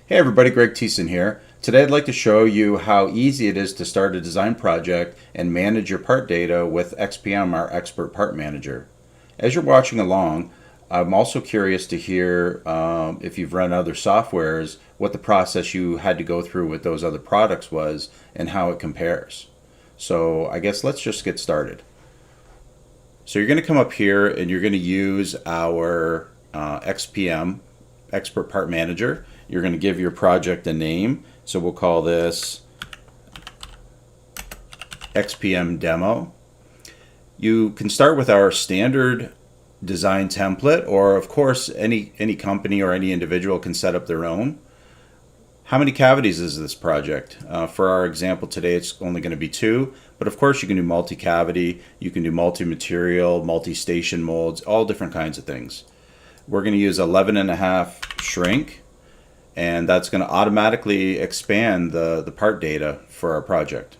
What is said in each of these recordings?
Hey everybody, Greg Thiessen here. Today I'd like to show you how easy it is to start a design project and manage your part data with XPM, our Expert Part Manager. As you're watching along, I'm also curious to hear if you've run other softwares, what the process you had to go through with those other products was and how it compares. So I guess let's just get started. So you're going to come up here and you're going to use our XPM, Expert Part Manager. You're going to give your project a name. So we'll call this XPM Demo. You can start with our standard design template, or of course any company or any individual can set up their own. How many cavities is this project? For our example today, it's only going to be 2, but of course you can do multi-cavity, you can do multi-material, multi-station molds, all different kinds of things. We're going to use 11.5 shrink, and that's going to automatically expand the part data for our project.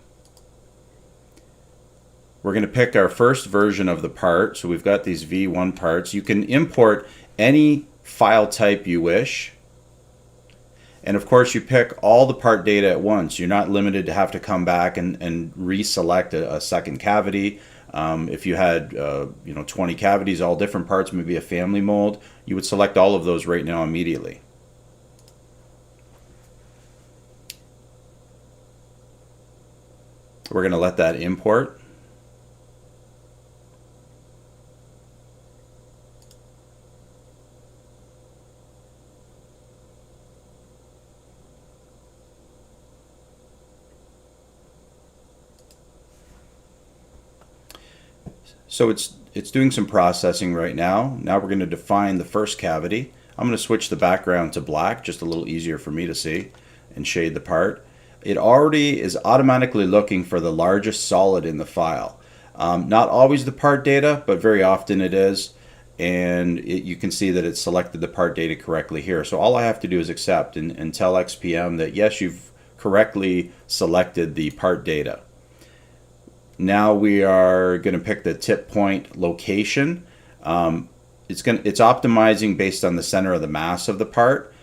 We're going to pick our first version of the part. So we've got these V1 parts. You can import any file type you wish. And of course you pick all the part data at once. You're not limited to have to come back and reselect a second cavity. If you had 20 cavities, all different parts, maybe a family mold, you would select all of those right now immediately. We're going to let that import. So it's doing some processing right now. Now we're going to define the first cavity. I'm going to switch the background to black, just a little easier for me to see, and shade the part. It already is automatically looking for the largest solid in the file. Not always the part data, but very often it is. And you can see that it's selected the part data correctly here. So all I have to do is accept and tell XPM that yes, you've correctly selected the part data. Now we are going to pick the tip point location. It's optimizing based on the center of the mass of the part.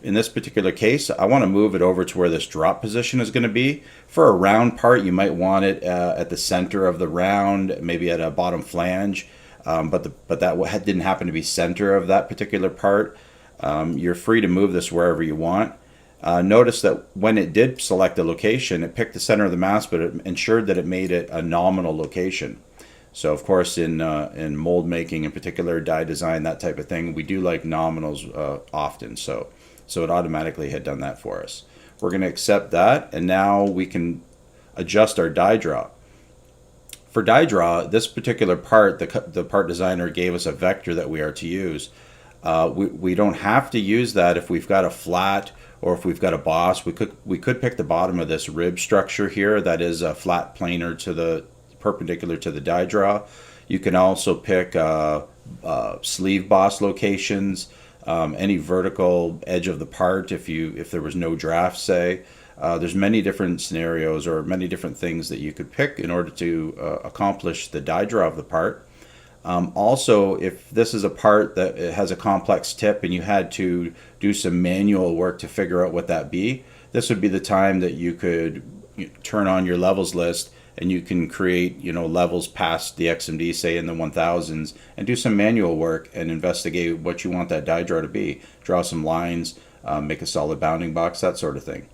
In this particular case, I want to move it over to where this drop position is going to be. For a round part, you might want it at the center of the round, maybe at a bottom flange, but that didn't happen to be center of that particular part. You're free to move this wherever you want. Notice that when it did select the location, it picked the center of the mass, but it ensured that it made it a nominal location. So of course in mold making, in particular die design, that type of thing, we do like nominals often. So it automatically had done that for us. We're going to accept that, and now we can adjust our die draw. For die draw, this particular part, the part designer gave us a vector that we are to use. We don't have to use that if we've got a flat or if we've got a boss. We could pick the bottom of this rib structure here that is a flat planar to the perpendicular to the die draw. You can also pick sleeve boss locations. Any vertical edge of the part if there was no draft, say. There's many different scenarios or many different things that you could pick in order to accomplish the die draw of the part. Also, if this is a part that has a complex tip and you had to do some manual work to figure out what that be, this would be the time that you could turn on your levels list and you can create levels past the XMD, say in the 1000s, and do some manual work and investigate what you want that die draw to be. Draw some lines, make a solid bounding box, that sort of thing.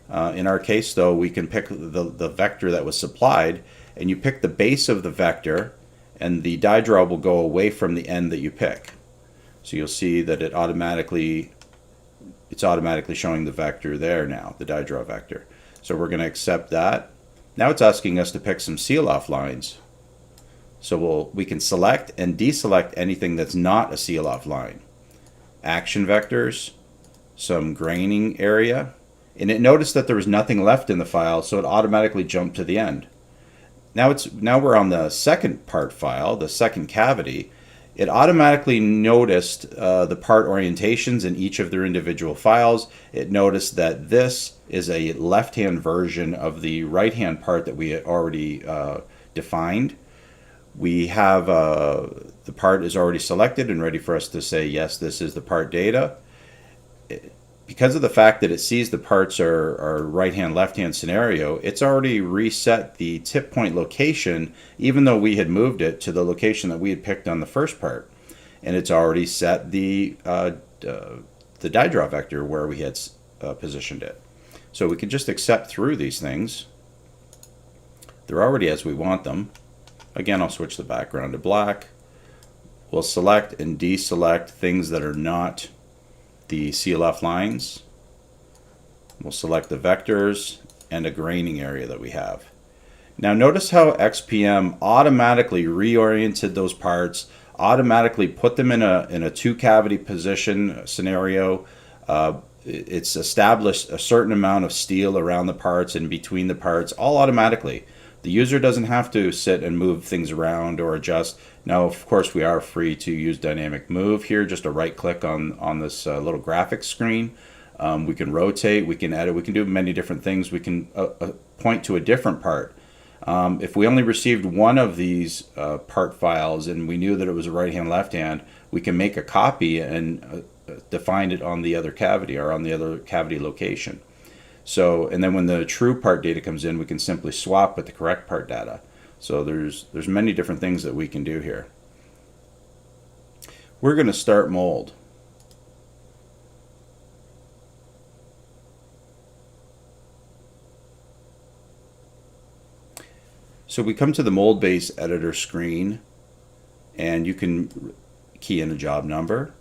In our case though, we can pick the vector that was supplied, and you pick the base of the vector, and the die draw will go away from the end that you pick. So you'll see that it's automatically showing the vector there now, the die draw vector. So we're going to accept that. Now it's asking us to pick some seal-off lines. So we can select and deselect anything that's not a seal-off line. Action vectors, some graining area, and it noticed that there was nothing left in the file, so it automatically jumped to the end. Now we're on the second part file, the second cavity. It automatically noticed the part orientations in each of their individual files. It noticed that this is a left-hand version of the right-hand part that we had already defined. We have the part is already selected and ready for us to say, yes, this is the part data. because of the fact that it sees the parts are right-hand, left-hand scenario, it's already reset the tip point location, even though we had moved it to the location that we had picked on the first part. And it's already set the die draw vector where we had positioned it. So we can just accept through these things. They're already as we want them. Again, I'll switch the background to black. We'll select and deselect things that are not the CLF lines. We'll select the vectors and a graining area that we have. Now notice how XPM automatically reoriented those parts, automatically put them in a two cavity position scenario. It's established a certain amount of steel around the parts and between the parts, all automatically. The user doesn't have to sit and move things around or adjust. Now, of course, we are free to use dynamic move here, just a right click on this little graphics screen. We can rotate, we can edit, we can do many different things. We can point to a different part. If we only received one of these part files and we knew that it was a right hand, left hand, we can make a copy and define it on the other cavity or on the other cavity location. So, and then when the true part data comes in, we can simply swap with the correct part data. So there's many different things that we can do here. We're going to start mold. So we come to the mold base editor screen, and you can key in a job number.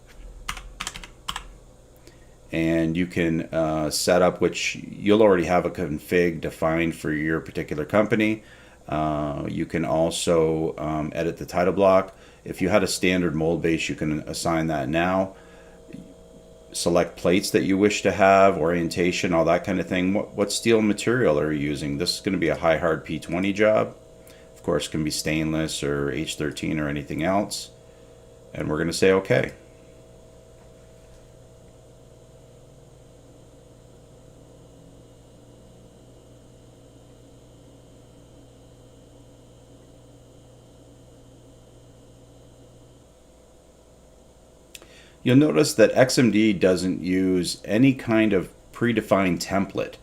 And you can set up, which you'll already have a config defined for your particular company. You can also edit the title block. If you had a standard mold base, you can assign that now. Select plates that you wish to have, orientation, all that kind of thing. What steel material are you using? This is going to be a high hard P20 job. Of course, it can be stainless or H13 or anything else. And we're going to say OK. You'll notice that XMD doesn't use any kind of predefined template.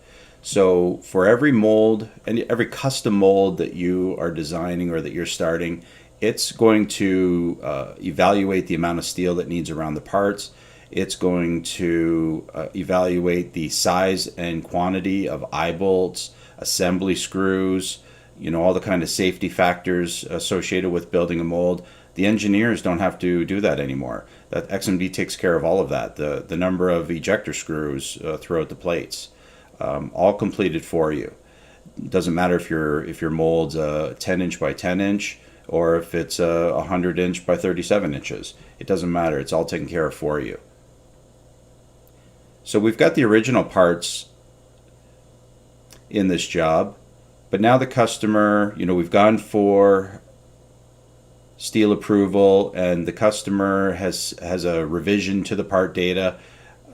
So for every mold and every custom mold that you are designing or that you're starting, it's going to evaluate the amount of steel that needs around the parts. It's going to evaluate the size and quantity of eye bolts, assembly screws, all the kind of safety factors associated with building a mold. The engineers don't have to do that anymore. That XMD takes care of all of that. The number of ejector screws throughout the plates, all completed for you. It doesn't matter if your mold's 10 inch by 10 inch or if it's 100 inch by 37 inches. It doesn't matter. It's all taken care of for you. So we've got the original parts in this job, but now the customer, we've gone for steel approval, and the customer has a revision to the part data.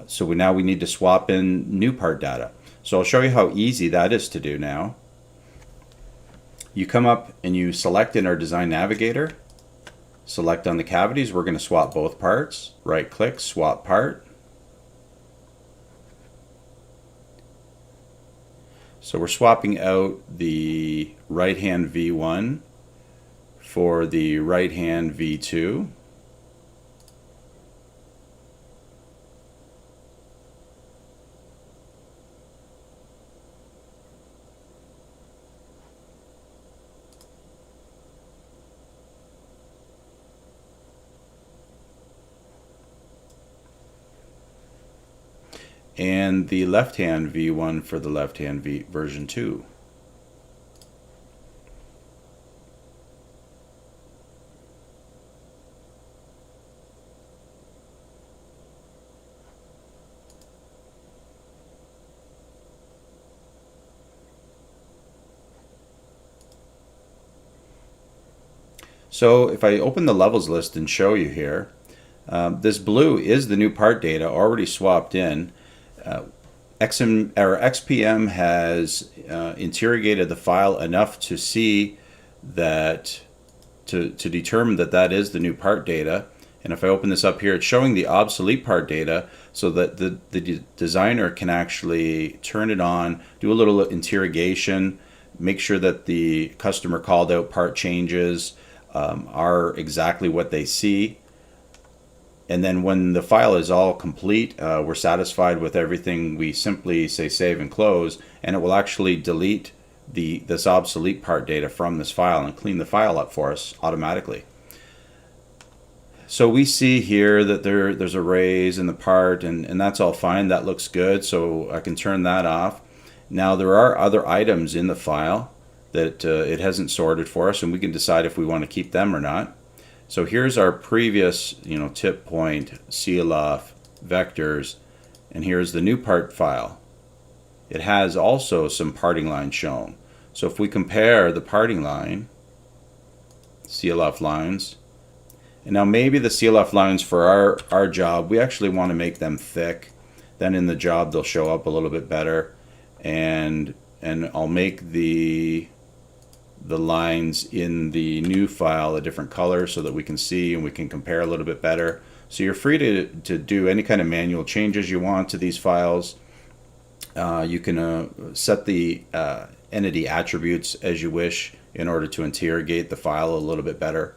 So now we need to swap in new part data. So I'll show you how easy that is to do now. You come up and you select in our design navigator, select on the cavities. We're going to swap both parts. Right click, swap part. So we're swapping out the right hand V1 for the right hand V2. And the left hand V1 for the left hand version 2. So if I open the levels list and show you here, this blue is the new part data already swapped in. XPM has interrogated the file enough to see that, to determine that that is the new part data. And if I open this up here, it's showing the obsolete part data so that the designer can actually turn it on, do a little interrogation, make sure that the customer called out part changes are exactly what they see. And then when the file is all complete, we're satisfied with everything, we simply say save and close, and it will actually delete this obsolete part data from this file and clean the file up for us automatically. So we see here that there's arrays in the part, and that's all fine. That looks good, so I can turn that off. Now there are other items in the file that it hasn't sorted for us, and we can decide if we want to keep them or not. So here's our previous, tip point, seal off, vectors, and here's the new part file. It has also some parting lines shown. So if we compare the parting line, seal off lines, and now maybe the seal off lines for our job, we actually want to make them thick. Then in the job they'll show up a little bit better, and I'll make the lines in the new file a different color so that we can see and we can compare a little bit better. So you're free to do any kind of manual changes you want to these files. You can set the entity attributes as you wish in order to interrogate the file a little bit better.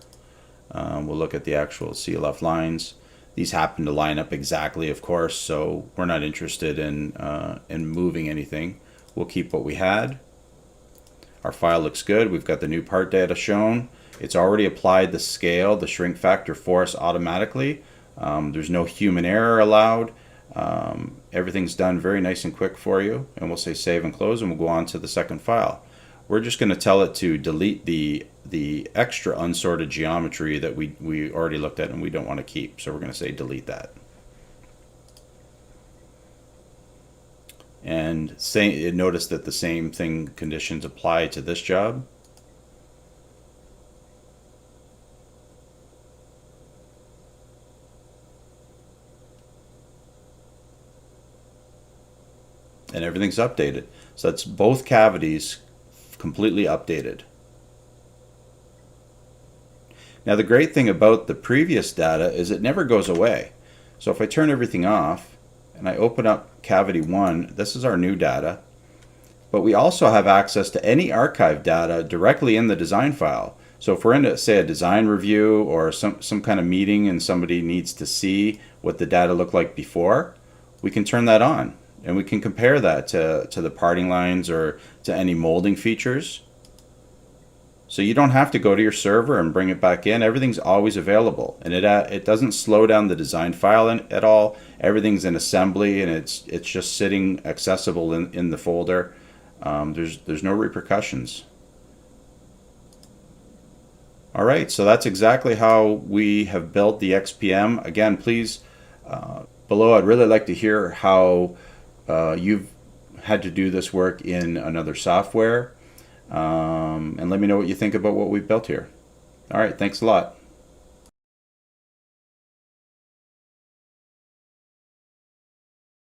We'll look at the actual seal off lines. These happen to line up exactly, of course, so we're not interested in moving anything. We'll keep what we had. Our file looks good. We've got the new part data shown. It's already applied the scale, the shrink factor for us automatically. There's no human error allowed. Everything's done very nice and quick for you. And we'll say save and close, and we'll go on to the second file. We're just going to tell it to delete the extra unsorted geometry that we already looked at and we don't want to keep. So we're going to say delete that. And notice that the same conditions apply to this job. And everything's updated. So that's both cavities completely updated. Now the great thing about the previous data is it never goes away. So if I turn everything off and I open up cavity 1, this is our new data, but we also have access to any archive data directly in the design file. So if we're in, say, a design review or some kind of meeting and somebody needs to see what the data looked like before, we can turn that on and we can compare that to the parting lines or to any molding features. So you don't have to go to your server and bring it back in. Everything's always available, and it doesn't slow down the design file at all. Everything's in assembly, and it's just sitting accessible in the folder. There's no repercussions. All right, so that's exactly how we have built the XPM. Again, please, below, I'd really like to hear how you've had to do this work in another software. And let me know what you think about what we've built here. All right, thanks a lot.